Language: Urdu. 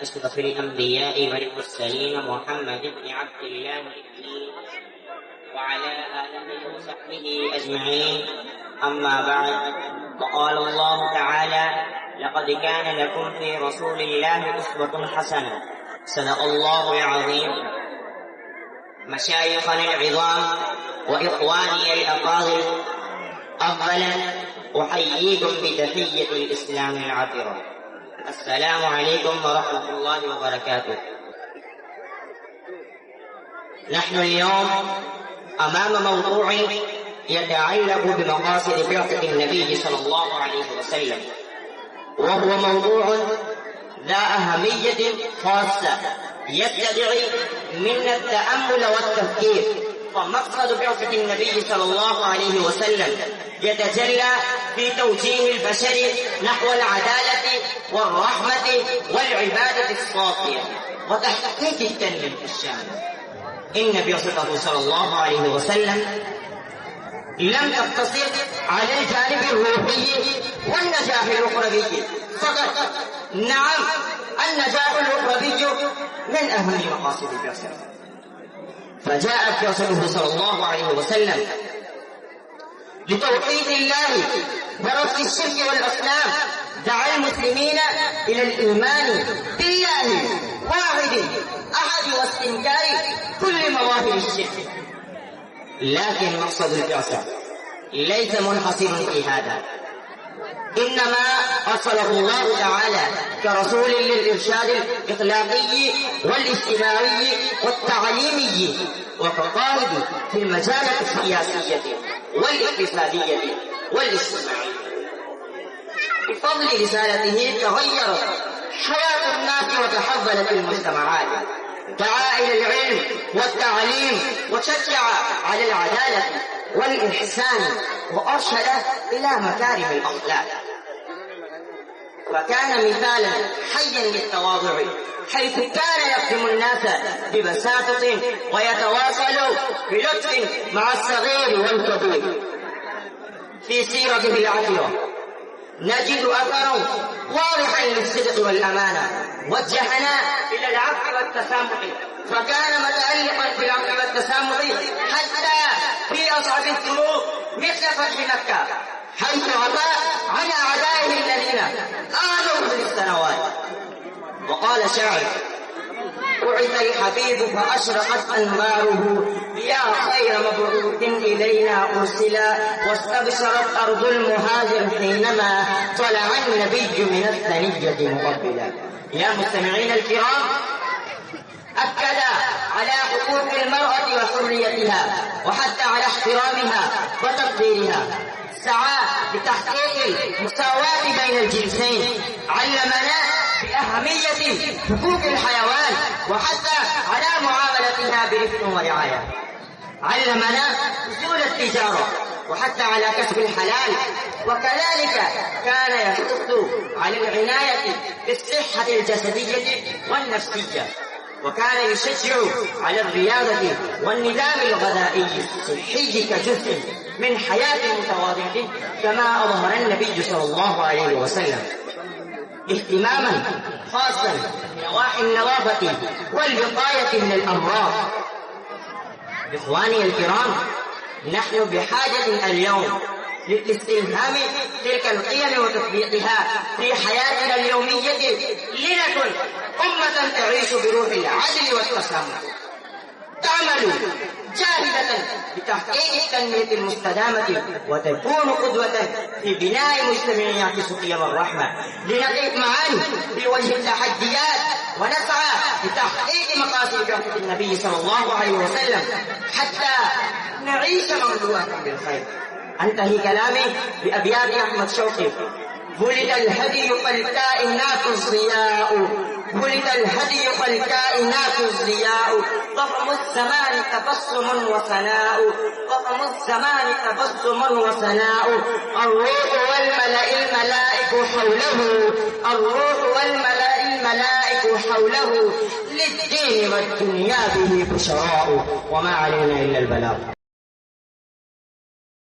أشرف الأنبياء والمرسلين محمد بن عبد الله الأمين وعلى آله وصحبه أجمعين. أما بعد، فقال الله تعالى: لقد كان لكم في رسول الله أسوة حسنة. صدق الله العظيم. مشايخنا العظام وإخواني الأفاضل، أولا أحييكم بتحية الإسلام العطرة: السلام عليكم ورحمة الله وبركاته. نحن اليوم أمام موضوع يتعلق بمقاصد بعثة النبي صلى الله عليه وسلم، وهو موضوع ذا أهمية خاصة يستدعي منا التأمل والتفكير. فمقصد بعثة النبي صلى الله عليه وسلم يتجلى في توجيه البشر نحو العدالة والرحمة والعبادة الصافية وتحقيق التنمية الشاملة. إن بعثته صلى الله عليه وسلم لم تقتصر على الجانب الروحي والنجاح الأخروي فقط. نعم، النجاح الأخروي من أهم مقاصد البعثة، فجاءت بعثته صلى الله عليه وسلم لتوحيد الله ورفض الشرك والأصنام. دعا المسلمين إلى الإيمان بالله واحد أحد واستنكار كل مواهب الشرك. لكن مقصد البعثة ليس منحصرا في هذا، إنما أرسله الله تعالى كرسول للإرشاد الإخلاقي والاجتماعي والتعليمي، وكقائد في المجالات السياسية والاقتصادية والاجتماعية. بفضل رسالته تغيرت حياة الناس وتحولت المجتمعات. دعا إلى العلم والتعليم وشجع على العدالة والإحسان وأرشد إلى مكارم الأخلاق، وكان مثالا حيا للتواضع، حيث كان يخدم الناس ببساطة ويتواصل بلطف مع الصغير والكبير. في سيرته العطرة نجد أثرا واضحا للصدق والأمانة. وجهنا إلى العفو والتسامح، فكان متعلقا بالعفو والتسامح حتى في أصعب الظروف مثل فتح مكة، حيث عفا عن أعدائه الذين آذوه للسنوات. وقال شاعر: بعث الحبيب فأشرقت أنواره، يا خير مبعوث إلينا أرسلا، واستبشرت أرض المهاجر حينما طلع النبي من الثنية مقبلا. يا مستمعين الكرام، أكد على حقوق المرأة وحريتها وحتى على احترامها وتقديرها. سعى لتحقيق المساواة بين الجنسين. علمنا بأهمية حقوق الحيوان وحتى على معاملتها برفق ورعاية. علمنا أصول التجارة وحتى على كسب الحلال. وكذلك كان يحث على العناية بالصحة الجسدية والنفسية، وكان يشجع على الرياضة والنظام الغذائي الصحي كجزء من حياة متواضعة، كما أظهر النبي صلى الله عليه وسلم اهتماما خاصا بنواحي النظافة والوقاية من الأمراض. إخواني الكرام، نحن بحاجة اليوم لاستلهام تلك القيم وتطبيقها في حياتنا اليومية، لنكن أمة تعيش بروح العدل والتسامح، تعمل جاهدة بتحقيق التنمية المستدامة، وتكون قدوة في بناء مجتمع يعكس قيم الرحمة. لنقف معا في وجه التحديات ونسعى لتحقيق مقاصد بعثة النبي صلى الله عليه وسلم حتى نعيش مملوءة بالخير. أنتهي كلامي بأبيات أحمد شوقي: ولد الهدي فالكائنات الضياء، ولد الهدي فالكائنات الضياء، ضخم الزمان تبسم وثناء، ضخم الزمان تبسم وثناء، الروح والملأ الملائك حوله، الروح والملأ الملائك حوله، للدين والدنيا به بشراء، وما علينا إلا البلاغ.